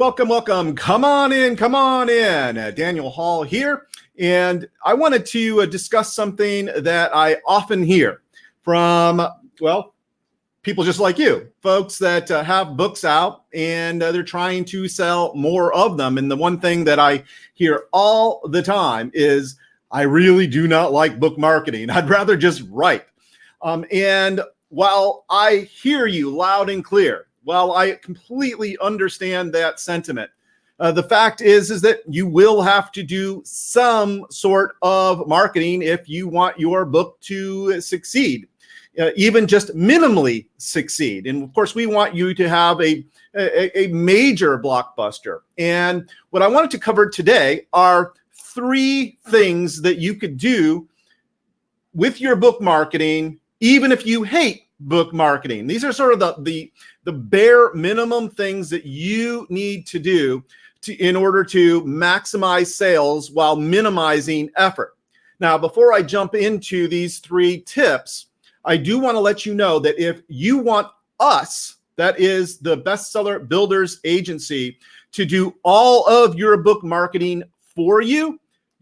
Welcome, welcome. Come on in, come on in. Daniel Hall here. And I wanted to discuss something that I often hear from, well, people just like you, folks that have books out and they're trying to sell more of them. And the one thing that I hear all the time is, I really do not like book marketing. I'd rather just write. And while I hear you loud and clear, well, I completely understand that sentiment. The fact is that you will have to do some sort of marketing if you want your book to succeed, even just minimally succeed. And of course, we want you to have a major blockbuster. And what I wanted to cover today are 3 things that you could do with your book marketing, even if you hate book marketing. These are sort of the bare minimum things that you need to do in order to maximize sales while minimizing effort. Now, before I jump into these 3 tips, I do want to let you know that if you want us, that is the Bestseller Builders Agency, to do all of your book marketing for you,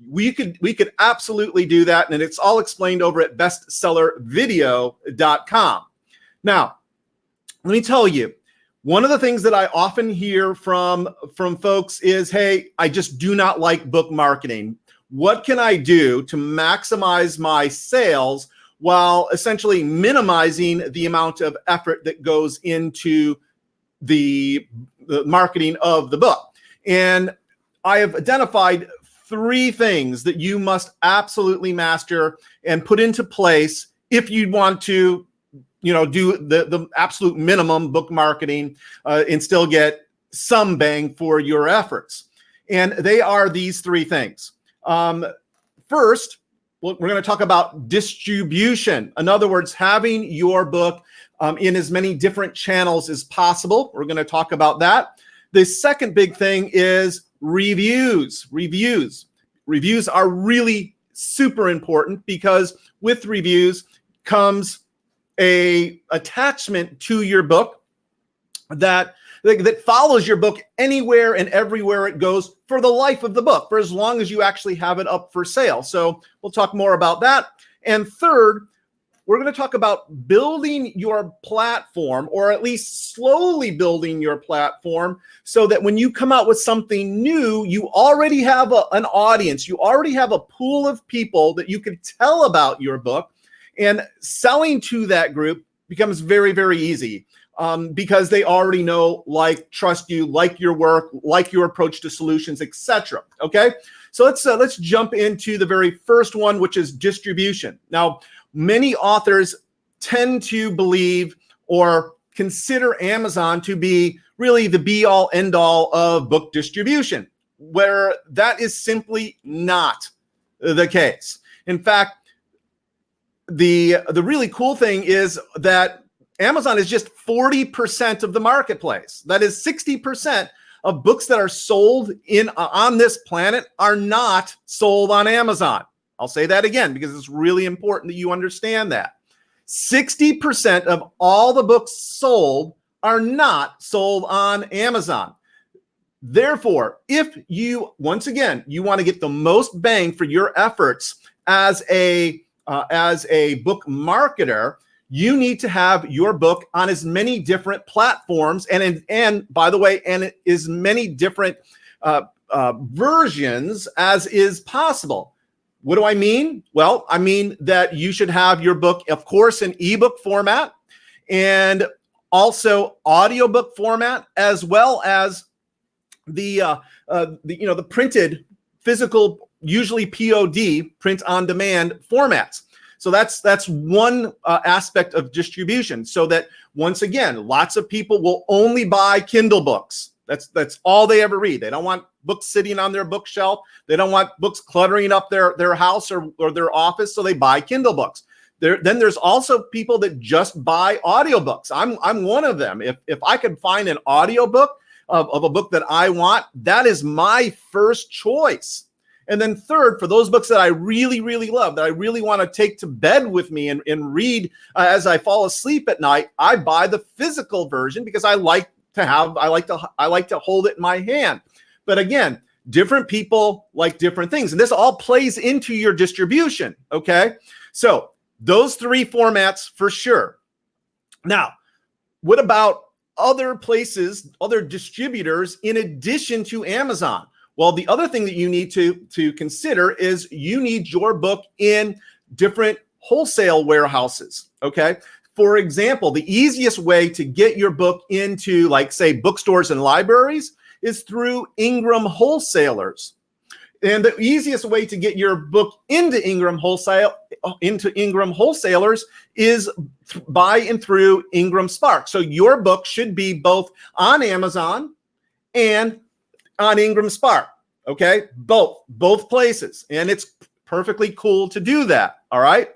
we could absolutely do that. And it's all explained over at bestsellervideo.com. Now, let me tell you, one of the things that I often hear from folks is, hey, I just do not like book marketing. What can I do to maximize my sales while essentially minimizing the amount of effort that goes into the marketing of the book? And I have identified 3 things that you must absolutely master and put into place if you want to, do the absolute minimum book marketing and still get some bang for your efforts. And they are these 3 things. First, we're going to talk about distribution. In other words, having your book in as many different channels as possible. We're going to talk about that. The second big thing is reviews. Reviews are really super important because with reviews comes a attachment to your book that follows your book anywhere and everywhere it goes for the life of the book, for as long as you actually have it up for sale. So we'll talk more about that. And third, we're going to talk about building your platform, or at least slowly building your platform, so that when you come out with something new, you already have an audience. You already have a pool of people that you can tell about your book. And selling to that group becomes very, very easy because they already know, like, trust you, like your work, like your approach to solutions, etc. Okay, so let's jump into the very first one, which is distribution. Now, many authors tend to believe or consider Amazon to be really the be-all, end-all of book distribution, where that is simply not the case. In fact, the really cool thing is that Amazon is just 40% of the marketplace. That is 60% of books that are sold on this planet are not sold on Amazon. I'll say that again because it's really important that you understand that. 60% of all the books sold are not sold on Amazon. Therefore, if you, once again, you want to get the most bang for your efforts as a book marketer, you need to have your book on as many different platforms and by the way, and as many different versions as is possible. What do I mean? Well, I mean that you should have your book, of course, in ebook format and also audiobook format, as well as the printed physical, usually POD, print on demand formats. So that's one aspect of distribution, so that once again, lots of people will only buy Kindle books. That's all they ever read. They don't want books sitting on their bookshelf. They don't want books cluttering up their house or their office, so they buy Kindle books. Then there's also people that just buy audiobooks. I'm one of them. If I could find an audiobook of a book that I want, that is my first choice. And then third, for those books that I really, really love, that I really want to take to bed with me and read as I fall asleep at night, I buy the physical version because I like I like to hold it in my hand. But again, different people like different things, and this all plays into your distribution. Okay, so those three formats for sure. Now, what about other places, other distributors in addition to Amazon? Well, the other thing that you need to consider is you need your book in different wholesale warehouses. Okay. For example, the easiest way to get your book into, like, say, bookstores and libraries is through Ingram wholesalers. And the easiest way to get your book into Ingram wholesalers is by and through Ingram Spark. So your book should be both on Amazon and on Ingram Spark. Okay, both places, and it's perfectly cool to do that. All right.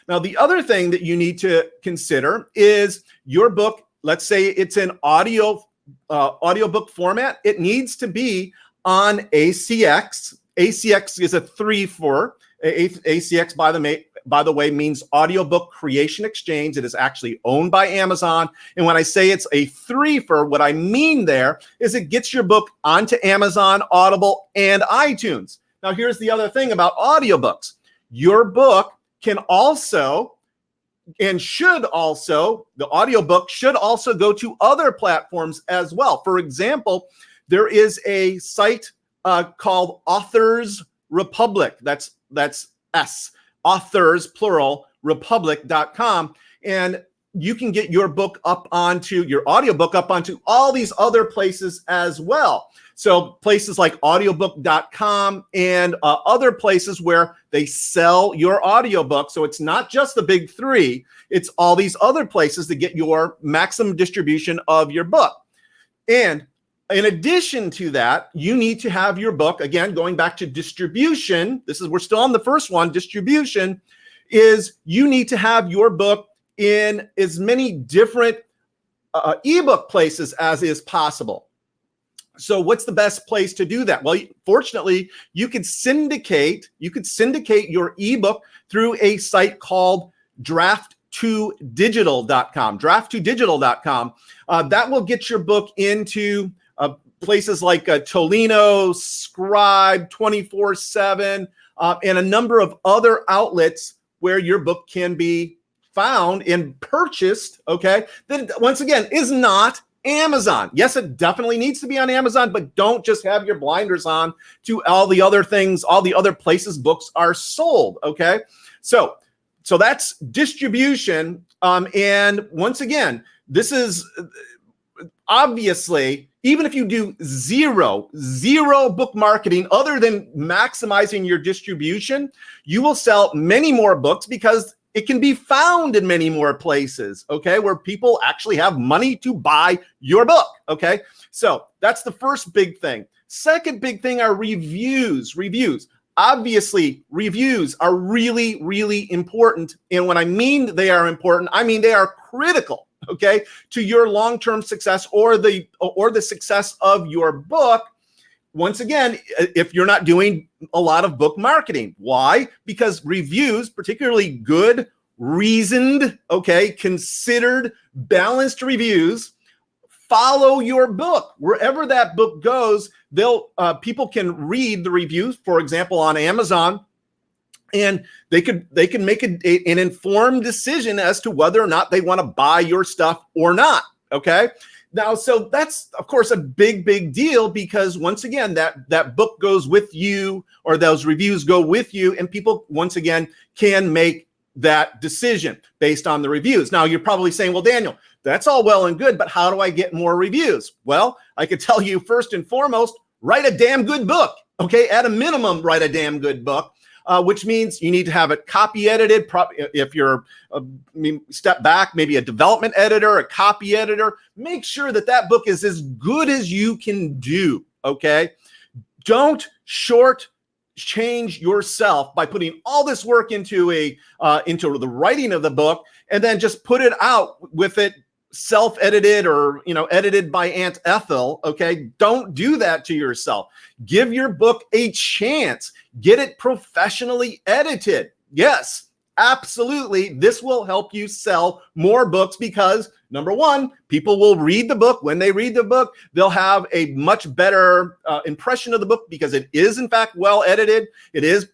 Now, the other thing that you need to consider is your book. Let's say it's an audiobook format. It needs to be on ACX. ACX is a 3-for. ACX, by the way, means Audiobook Creation Exchange. It is actually owned by Amazon. And when I say it's a 3-for, what I mean there is it gets your book onto Amazon, Audible, and iTunes. Now, here's the other thing about audiobooks. Your book can also and should also, the audiobook should also go to other platforms as well. For example, there is a site called Authors Republic. That's S, authors, plural, republic.com. And you can get your book up onto, your audiobook up onto all these other places as well. So places like audiobook.com and other places where they sell your audiobook. So it's not just the big three, it's all these other places to get your maximum distribution of your book. And in addition to that, you need to have your book, again, going back to distribution. We're still on the first one. Distribution is you need to have your book in as many different ebook places as is possible. So what's the best place to do that? Well, fortunately, you could syndicate your ebook through a site called draft2digital.com. Draft2digital.com. That will get your book into places like Tolino, Scribe, 24/7, and a number of other outlets where your book can be found and purchased. Okay, that once again is not Amazon. Yes, it definitely needs to be on Amazon, but don't just have your blinders on to all the other things, all the other places books are sold. Okay, so that's distribution. And once again, this is obviously, even if you do zero book marketing other than maximizing your distribution, you will sell many more books because it can be found in many more places, okay, where people actually have money to buy your book, okay? So that's the first big thing. Second big thing are reviews. Obviously, reviews are really, really important. And when I mean they are important, I mean they are critical, okay, to your long-term success or the success of your book. Once again, if you're not doing a lot of book marketing. Why? Because reviews, particularly good, reasoned, okay, considered, balanced reviews, follow your book. Wherever that book goes, people can read the reviews, for example, on Amazon, and they can make an informed decision as to whether or not they want to buy your stuff or not, okay? Now, so that's, of course, a big, big deal because, once again, that book goes with you, or those reviews go with you, and people, once again, can make that decision based on the reviews. Now, you're probably saying, well, Daniel, that's all well and good, but how do I get more reviews? Well, I could tell you, first and foremost, write a damn good book, okay? At a minimum, write a damn good book. Which means you need to have it copy edited. If you're step back, maybe a development editor, a copy editor, make sure that book is as good as you can do. Okay. Don't shortchange yourself by putting all this work into the writing of the book and then just put it out with it self-edited or, edited by Aunt Ethel. Okay. Don't do that to yourself. Give your book a chance. Get it professionally edited. Yes. Absolutely, this will help you sell more books because, number one, people will read the book. When they read the book, they'll have a much better impression of the book because it is, in fact, well edited. It is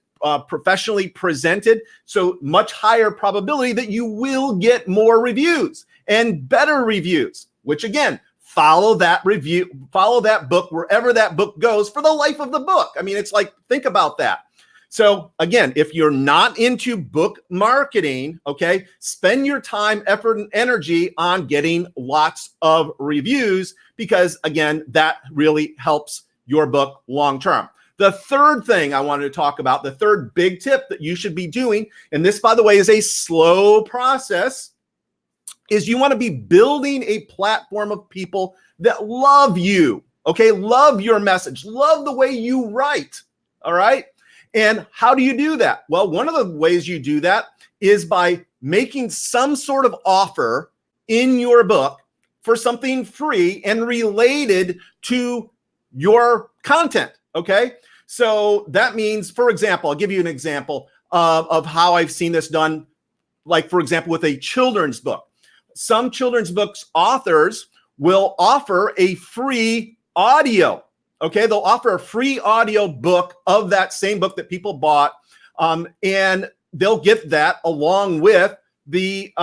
professionally presented. So much higher probability that you will get more reviews and better reviews, which again, follow that review, follow that book wherever that book goes for the life of the book. I mean, it's like, think about that. So again, if you're not into book marketing, okay, spend your time, effort, and energy on getting lots of reviews because again, that really helps your book long term. The third thing I wanted to talk about, the third big tip that you should be doing, and this, by the way, is a slow process, is you want to be building a platform of people that love you, okay, love your message, love the way you write, all right? And how do you do that? Well, one of the ways you do that is by making some sort of offer in your book for something free and related to your content, okay? So that means, for example, I'll give you an example of how I've seen this done, like, for example, with a children's book. Some children's books authors will offer a free audio. Okay, they'll offer a free audio book of that same book that people bought, and they'll get that along with the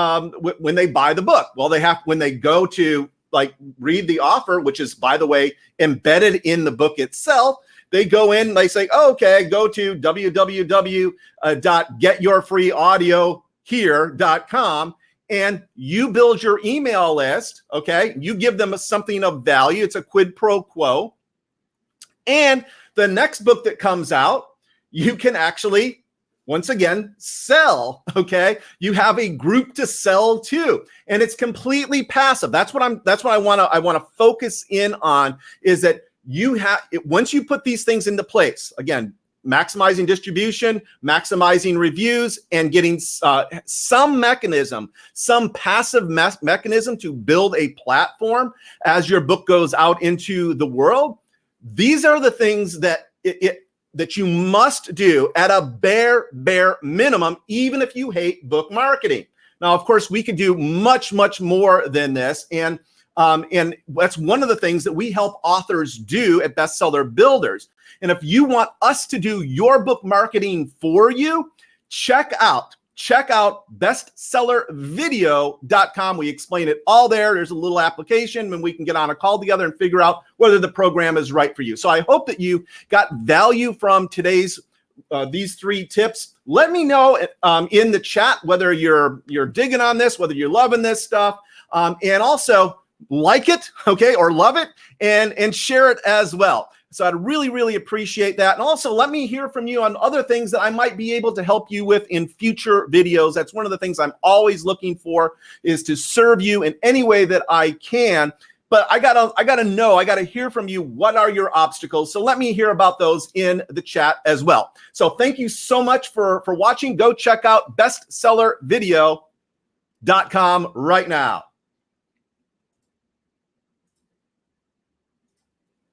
when they buy the book. Well, they have, when they go to like read the offer, which is, by the way, embedded in the book itself, they go in, they say, oh, okay, go to www.getyourfreeaudiohere.com, and you build your email list. Okay, you give them something of value. It's a quid pro quo. And the next book that comes out, you can actually, once again, sell, okay? You have a group to sell to, and it's completely passive. That's what I want to focus in on, is that you have, once you put these things into place, again, maximizing distribution, maximizing reviews, and getting some mechanism, some passive mechanism to build a platform as your book goes out into the world. These are the things that that you must do at a bare minimum, even if you hate book marketing. Now, of course, we could do much more than this, and that's one of the things that we help authors do at Bestseller Builders. And if you want us to do your book marketing for you, check out bestsellervideo.com. We explain it all there. There's a little application, and we can get on a call together and figure out whether the program is right for you. So I hope that you got value from today's these 3 tips. Let me know in the chat whether you're digging on this, whether you're loving this stuff, and also like it, okay, or love it, and share it as well. So I'd really appreciate that. And also let me hear from you on other things that I might be able to help you with in future videos. That's one of the things I'm always looking for, is to serve you in any way that I can. But I gotta hear from you. What are your obstacles? So let me hear about those in the chat as well. So thank you so much for watching. Go check out bestsellervideo.com right now.